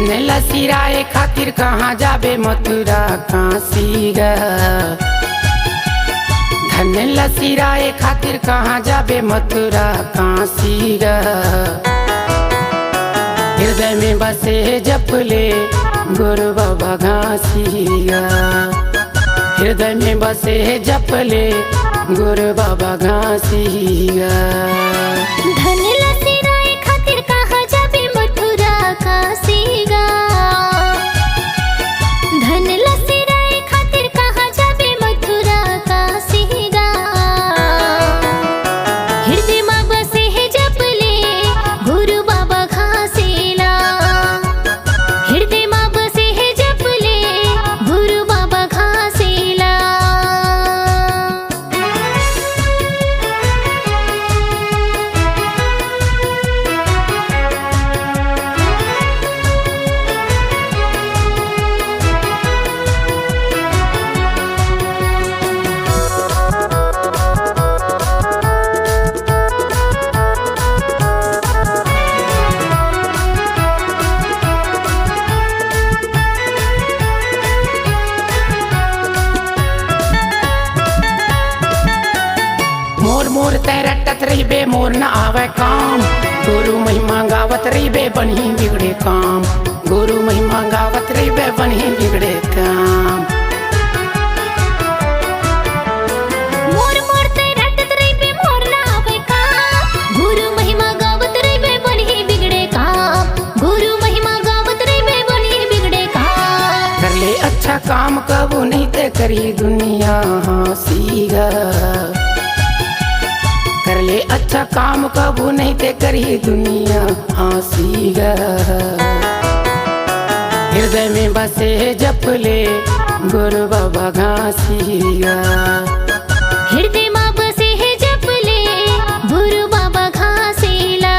धन लसिराए खातिर कहाँ जाबे मथुरा काशी ग। धन लसिराए खातिर कहाँ जाबे मथुरा काशी ग। हृदय में बसे जपले गुरु बाबा घासी ग। हृदय में बसे जपले गुरु बाबा घासी ग। धन लसिराए खातिर कहाँ जाबे मथुरा काशी गा। धन लसिराए खातिर कहाँ जाबे मथुरा काशी गा। हृदय में बसे है जपले गुरु बाबा घासीला। हृदय में बसे है जपले गुरु बाबा घासीला। मोर मोर तैरटत रहिबे मोर न आवे काम। गुरु महिमा गावत रहिबे बनही बिगड़े काम। गुरु महिमा गावत रहिबे बनही बिगड़े काम। मोर मोर तैरटत रहिबे मोर न आवे काम। गुरु महिमा गावत रहिबे बनही बिगड़े काम। गुरु महिमा गावत रहिबे बनही बिगड़े काम। कर ले अच्छा काम कबू नहीं ते करी दुनिया हंसी ग। कर ले अच्छा काम कबू नहीं ते करी दुनिया हंसी ग। हृदय में बसे जपले गुरु बाबा घासी ग। हृदय में बसे है जपले गुरु बाबा घासीला।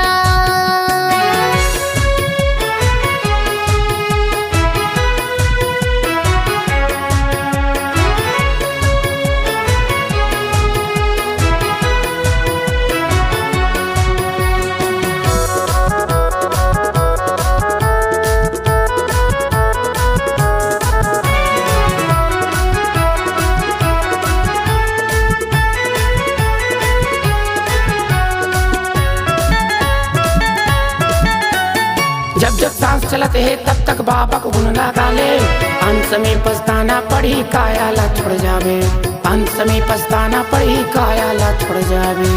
जब जब सांस चलत है तब तक बाबा को गुण लगा ले। अंत में पछताना पड़ी कायाला छोड़ जावे। अंत में पछताना पड़ी कायाला छोड़ जावे।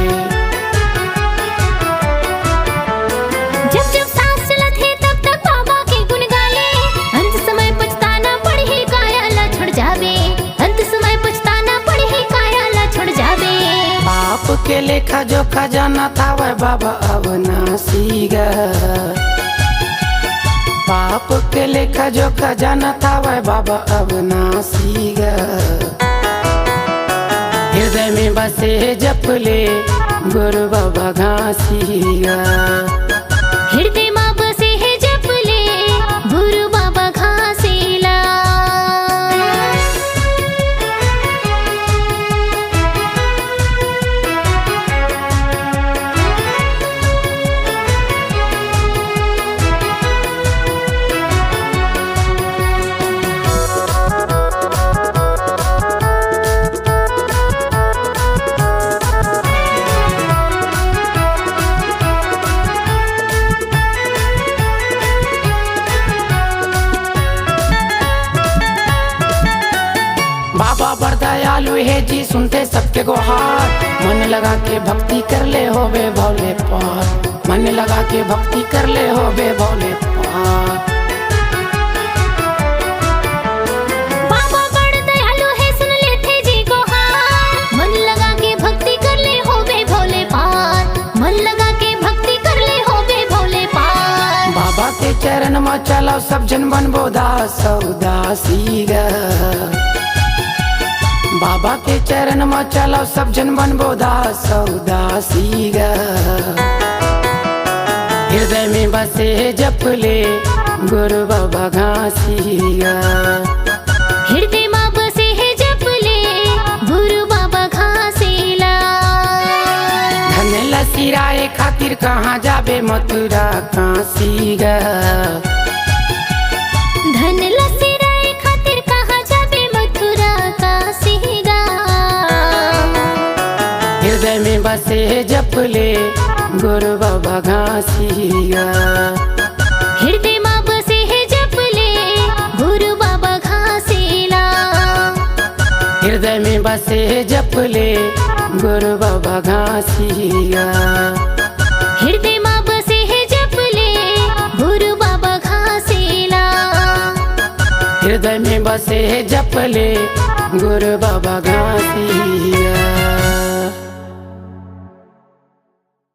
जब जब सांस चलत है तब तक बाबा के गुण गाले। अंत समय पछताना पड़ी कायाला छोड़ जावे। अंत समय पछताना पड़ी कायाला छोड़ जावे। बाप के लेखा जोखा जाना था वह बाबा अविनाशी ग। बाप के लेखा जोखा जाना था वह बाबा अविनाशी ग। हृदय में बसे जपले गुरु बाबा घासी ग। हृदय में बसे है जपले गुरु बाबा घासीला। बाबा बड़ दयालु है जी सुनते सबके गुहार। मन लगा के भक्ति कर ले होवे भोले पार। मन लगा के भक्ति कर ले होवे भोले पार। बाबा बड़ दयालु है सुन लेते जी गुहार। मन लगा के भक्ति कर ले होवे भोले पार। मन लगा के भक्ति कर ले होवे भोले पार। बाबा के चरण में चलो सब जन बनबो दास उदासी ग। बाबा के चरण में चलो सब जन बनबो दास उदासी ग। हृदय में बसे जपले गुरु बाबा घासी ग। हृदय में बसे है जपले गुरु बाबा घासीला। धन लसिराए खातिर कहाँ जाबे मथुरा काशी ग। धन लसिराए खातिर कहाँ जाबे मथुरा काशी गाम। हृदय में बसे जप ले गुरु बाबा घासिया। हृदय में बसे जप ले गुरु बाबा घासीला। हृदय में बसे जप ले गुरु बाबा घासिया। हृदय में बसे जप ले गुरु बाबा घासीला। हृदय में बसे जप ले गुरु बाबा घासिया।